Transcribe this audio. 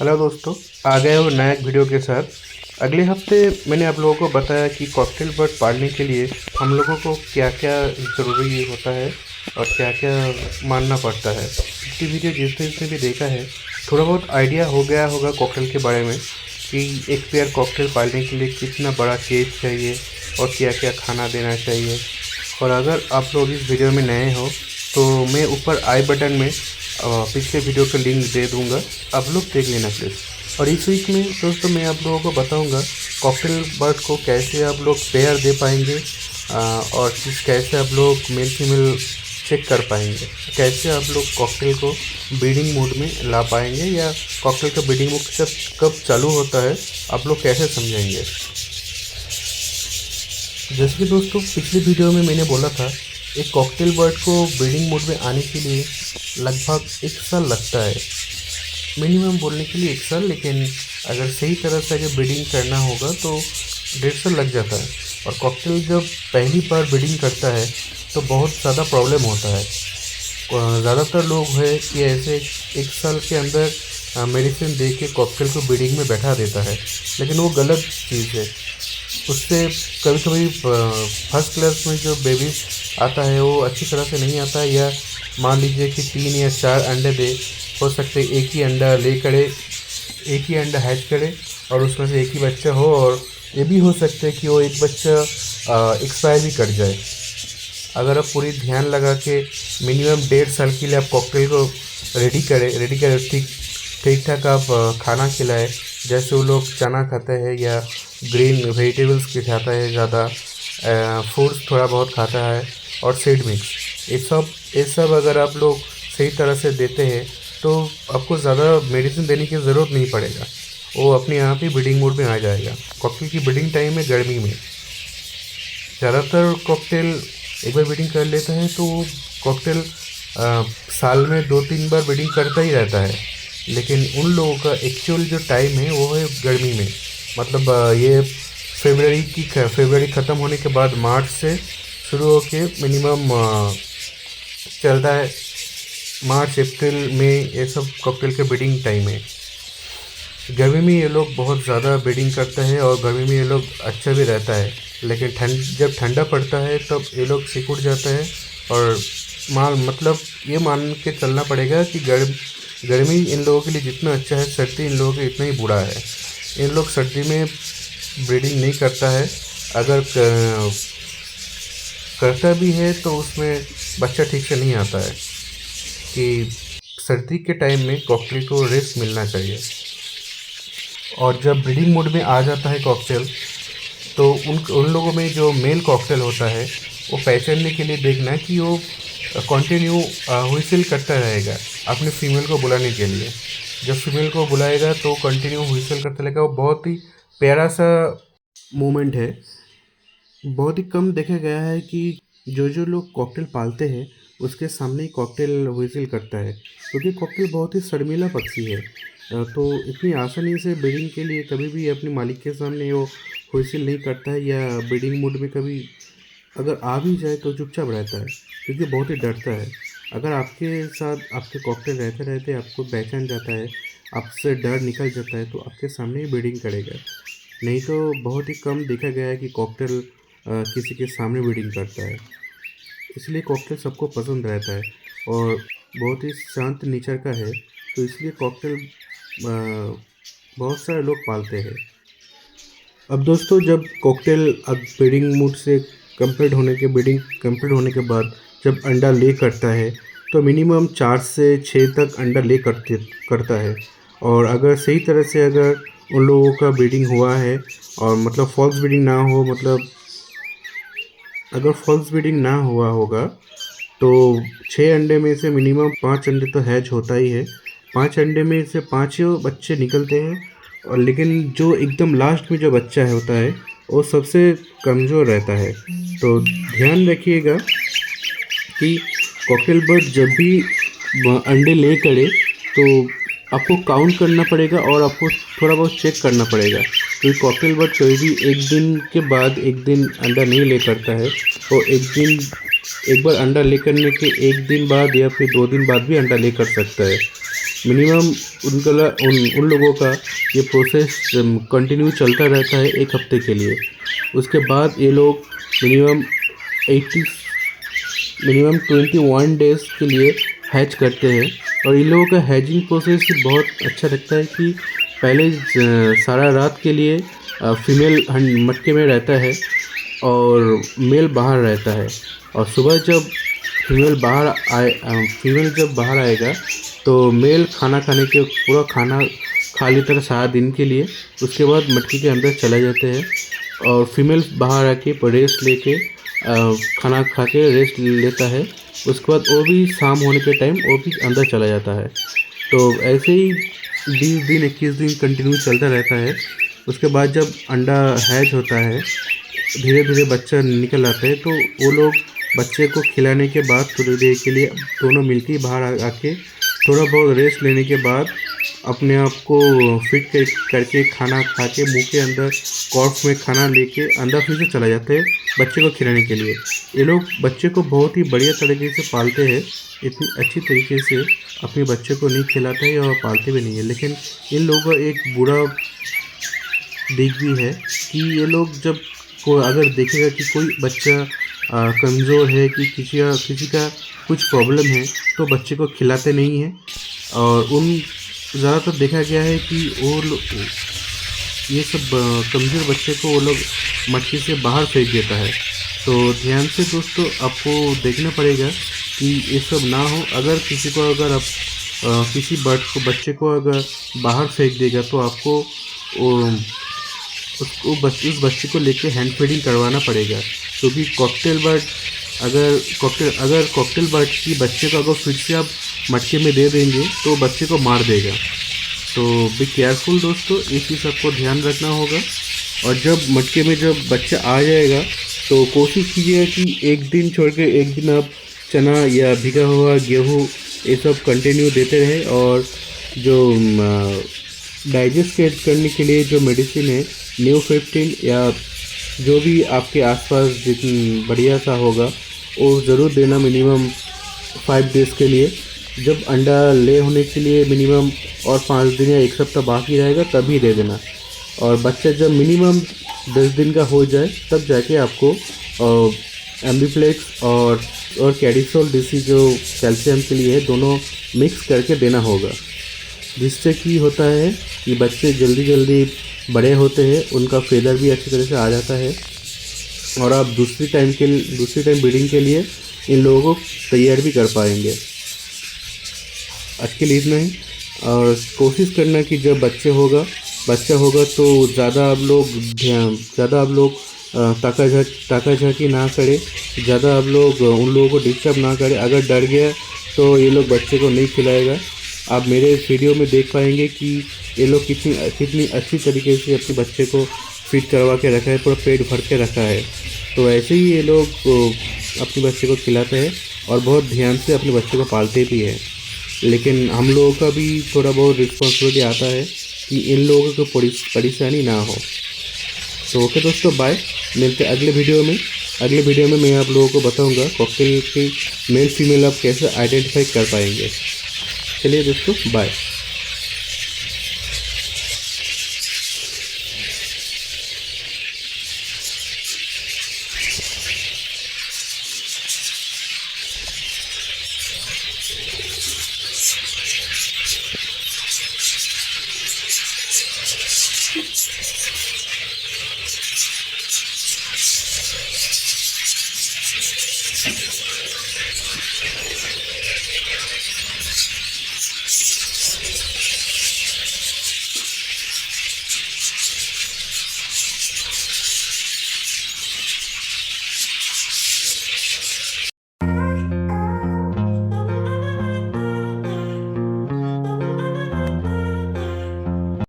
Hello दोस्तों, आ गए हो नया एक वीडियो के साथ। अगले हफ्ते मैंने आप लोगों को बताया कि कॉकटेल बर्ड पालने के लिए हम लोगों को क्या क्या ज़रूरी होता है और क्या क्या मानना पड़ता है। पिछली वीडियो जिसने जिसने भी देखा है थोड़ा बहुत आइडिया हो गया होगा कॉकटेल के बारे में कि एक पेयर कॉकटेल पालने के लिए कितना बड़ा केज चाहिए और क्या क्या खाना देना चाहिए। और अगर आप लोग इस वीडियो में नए हो तो मैं ऊपर आई बटन में पिछले वीडियो का लिंक दे दूंगा, आप लोग देख लेना प्लीज़। और इस वीक में दोस्तों मैं आप लोगों को बताऊंगा कॉकटेल बर्ड को कैसे आप लोग पेयर दे पाएंगे और कैसे आप लोग मेल फीमेल चेक कर पाएंगे, कैसे आप लोग कॉकटेल को ब्रीडिंग मोड में ला पाएंगे या कॉकटेल का ब्रीडिंग मोड कब चालू होता है आप लोग कैसे समझेंगे। जैसे कि दोस्तों पिछली वीडियो में मैंने बोला था एक कॉकटेल बर्ड को ब्रीडिंग मोड में आने के लिए लगभग 1 साल लगता है, मिनिमम बोलने के लिए 1 साल, लेकिन अगर सही तरह से अगर ब्रीडिंग करना होगा तो 1.5 साल लग जाता है। और कॉकटेल जब पहली बार ब्रीडिंग करता है तो बहुत ज़्यादा प्रॉब्लम होता है। ज़्यादातर लोग है कि ऐसे 1 साल के अंदर मेडिसिन दे के कॉकटेल को ब्रीडिंग में बैठा देता है, लेकिन वो गलत चीज़ है। उससे कभी कभी फर्स्ट क्लास में जो बेबी आता है वो अच्छी तरह से नहीं आता है, या मान लीजिए कि 3 या 4 अंडे दे, हो सकते एक ही अंडा ले करे, एक ही अंडा हैच करे और उसमें से एक ही बच्चा हो, और ये भी हो सकता है कि वो एक बच्चा एक्सपायर भी कर जाए। अगर आप पूरी ध्यान लगा के मिनिमम 1.5 साल के लिए आप कॉकटेल को रेडी करें ठीक ठाक आप खाना खिलाए, जैसे वो लोग चना खाते हैं या ग्रीन वेजिटेबल्स के खाता है ज़्यादा, फ्रूट्स थोड़ा बहुत खाता है और सीड मिक्स, ये सब अगर आप लोग सही तरह से देते हैं तो आपको ज़्यादा मेडिसिन देने की ज़रूरत नहीं पड़ेगा, वो अपने आप ही ब्रीडिंग मोड में आ जाएगा। कॉकटेल की ब्रीडिंग टाइम है गर्मी में। ज़्यादातर कॉकटेल एक बार ब्रीडिंग कर लेता है तो कॉकटेल साल में 2-3 बार ब्रीडिंग करता ही रहता है, लेकिन उन लोगों का एक्चुअल जो टाइम है वो है गर्मी में। मतलब ये फरवरी ख़त्म होने के बाद मार्च से शुरू होके मिनिमम चलता है मार्च अप्रैल में, ये सब कॉकटेल का ब्रीडिंग टाइम है। गर्मी में ये लोग बहुत ज़्यादा ब्रीडिंग करते हैं और गर्मी में ये लोग अच्छा भी रहता है, लेकिन जब ठंडा पड़ता है तब ये लोग सिकुड़ जाता है। और मतलब ये मान के चलना पड़ेगा कि गर्मी इन लोगों के लिए जितना अच्छा है सर्दी इन लोगों के लिए इतना ही बुरा है। इन लोग सर्दी में ब्रीडिंग नहीं करता है, अगर करता भी है तो उसमें बच्चा ठीक से नहीं आता है। कि सर्दी के टाइम में कॉकटेल को रेस्ट मिलना चाहिए, और जब ब्रीडिंग मोड में आ जाता है कॉकटेल तो उन लोगों में जो मेल कॉकटेल होता है वो पहचानने के लिए देखना कि वो कंटिन्यू हुइसिल करता रहेगा अपने फीमेल को बुलाने के लिए। जब फीमेल को बुलाएगा तो कंटिन्यू हुइसिल करता रहेगा। वो बहुत ही प्यारा सा मोमेंट है। बहुत ही कम देखा गया है कि जो लोग कॉकटेल पालते हैं उसके सामने ही कॉकटेल व्हिसिल करता है, क्योंकि कॉकटेल बहुत ही शर्मीला पक्षी है। तो इतनी आसानी से ब्रीडिंग के लिए कभी भी अपने मालिक के सामने वो व्हिसिल नहीं करता है, या ब्रीडिंग मोड में कभी अगर आ भी जाए तो चुपचाप रहता है, क्योंकि बहुत ही डरता है। अगर आपके साथ आपके कॉकटेल रहते रहते आपको पहचान जाता है, आपसे डर निकल जाता है, तो आपके सामने ही ब्रीडिंग करेगा। नहीं तो बहुत ही कम देखा गया है कि कॉकटेल किसी के सामने ब्रीडिंग करता है। इसलिए कॉकटेल सबको पसंद रहता है और बहुत ही शांत नेचर का है, तो इसलिए कॉकटेल बहुत सारे लोग पालते हैं। अब दोस्तों जब कॉकटेल अब ब्रीडिंग कंप्लीट होने के बाद जब अंडा ले करता है तो मिनिमम 4 से 6 तक अंडा ले करता है। और अगर सही तरह से अगर उन लोगों का ब्रीडिंग हुआ है और मतलब फॉल्स ब्रीडिंग ना हो, मतलब अगर फॉल्स ब्रीडिंग ना हुआ होगा तो 6 अंडे में से मिनिमम 5 अंडे तो हैच होता ही है। 5 अंडे में से 5 बच्चे निकलते हैं, और लेकिन जो एकदम लास्ट में जो बच्चा होता है वो सबसे कमज़ोर रहता है। तो ध्यान रखिएगा कि कॉकटेल बर्ड जब भी अंडे ले करे तो आपको काउंट करना पड़ेगा और आपको थोड़ा बहुत चेक करना पड़ेगा, क्योंकि कॉकटेल बर्ड कोई भी एक दिन के बाद एक दिन अंडा नहीं ले करता है। और एक बार अंडा ले करने के एक दिन बाद या फिर 2 दिन बाद भी अंडा ले कर सकता है। मिनिमम उन लोगों का ये प्रोसेस कंटिन्यू चलता रहता है 1 हफ्ते के लिए। उसके बाद ये लोग मिनिमम 80 मिनिमम 21 डेज़ के लिए हैच करते हैं। और इन लोगों का हैचिंग प्रोसेस बहुत अच्छा लगता है कि पहले सारा रात के लिए फीमेल मटके में रहता है और मेल बाहर रहता है। और सुबह जब फीमेल जब बाहर आएगा तो मेल खाना खाने के पूरा खाना खा लेता है सारा दिन के लिए। उसके बाद मटके के अंदर चले जाते हैं और फीमेल बाहर आके रेस्ट लेके खाना खा के रेस्ट लेता है। उसके बाद वो भी शाम होने के टाइम वो भी अंदर चला जाता है। तो ऐसे ही 20 दिन 21 दिन कंटिन्यू चलता रहता है। उसके बाद जब अंडा हैच होता है, धीरे धीरे बच्चा निकल आता है, तो वो लोग बच्चे को खिलाने के बाद थोड़ी देर के लिए दोनों मिलकर बाहर आके थोड़ा बहुत रेस्ट लेने के बाद अपने आप को फिट करके खाना खा के मुँह के अंदर कॉर्फ में खाना लेके अंदर फिर से चला जाते हैं बच्चे को खिलाने के लिए। ये लोग बच्चे को बहुत ही बढ़िया तरीके से पालते हैं। इतनी अच्छी तरीके से अपने बच्चे को नहीं खिलाते हैं और पालते भी नहीं है। लेकिन इन लोगों का एक बुरा दिख भी है कि ये लोग जब को अगर देखेगा कि कोई बच्चा कमज़ोर है कि किसी का कुछ प्रॉब्लम है तो बच्चे को खिलाते नहीं हैं। और ज़्यादातर देखा गया है कि ये सब कमज़ोर बच्चे को वो लोग मटके से बाहर फेंक देता है। तो ध्यान से दोस्तों आपको देखना पड़ेगा कि ये सब ना हो। अगर आप किसी बच्चे को अगर बाहर फेंक देगा तो आपको उस बच्चे को लेके हैंड फीडिंग करवाना पड़ेगा। क्योंकि कॉकटेल बर्ड की बच्चे को अगर फिर से आप मटके में दे देंगे तो बच्चे को मार देगा। तो बी केयरफुल दोस्तों, इस चीज़ आपको ध्यान रखना होगा। और जब मटके में जब बच्चा आ जाएगा तो कोशिश कीजिएगा कि एक दिन छोड़ के एक दिन आप चना या भिगा हुआ गेहूँ ये सब कंटिन्यू देते रहे। और जो डाइजेस्ट करने के लिए जो मेडिसिन है Neo15 या जो भी आपके आसपास जितनी बढ़िया सा होगा वो ज़रूर देना मिनिमम 5 डेज़ के लिए। जब अंडा ले होने के लिए मिनिमम और 5 दिन या 1 सप्ताह बाकी रहेगा तभी दे देना। और बच्चा जब मिनिमम 10 दिन का हो जाए तब जाके आपको एम्बिप्लेक्स और कैडिसोल डीसी जो कैल्शियम के लिए है दोनों मिक्स करके देना होगा। जिससे कि होता है कि बच्चे जल्दी बड़े होते हैं, उनका फेदर भी अच्छी तरह से आ जाता है और आप दूसरी टाइम ब्रीडिंग के लिए इन लोगों को तैयार भी कर पाएंगे। आज के लिए इतना ही। और कोशिश करना कि जब बच्चा होगा तो ज़्यादा आप लोग ताका झाकी ना करें, ज़्यादा आप लोग उन लोगों को डिस्टर्ब ना करें। अगर डर गया तो ये लोग बच्चे को नहीं खिलाएगा। आप मेरे इस वीडियो में देख पाएंगे कि ये लोग कितनी अच्छी तरीके से अपने बच्चे को फीड करवा के रखा है, पूरा पेट भर के रखा है। तो ऐसे ही ये लोग अपने बच्चे को खिलाते हैं और बहुत ध्यान से अपने बच्चे को पालते भी हैं। लेकिन हम लोगों का भी थोड़ा बहुत रिस्पॉन्सिबिलिटी आता है कि इन लोगों को परेशानी ना हो। तो ओके दोस्तों, बाय। मिलते अगले वीडियो में मैं आप लोगों को बताऊंगा कॉकटेल की मेल फीमेल आप कैसे आइडेंटिफाई कर पाएंगे। चलिए दोस्तों, बाय।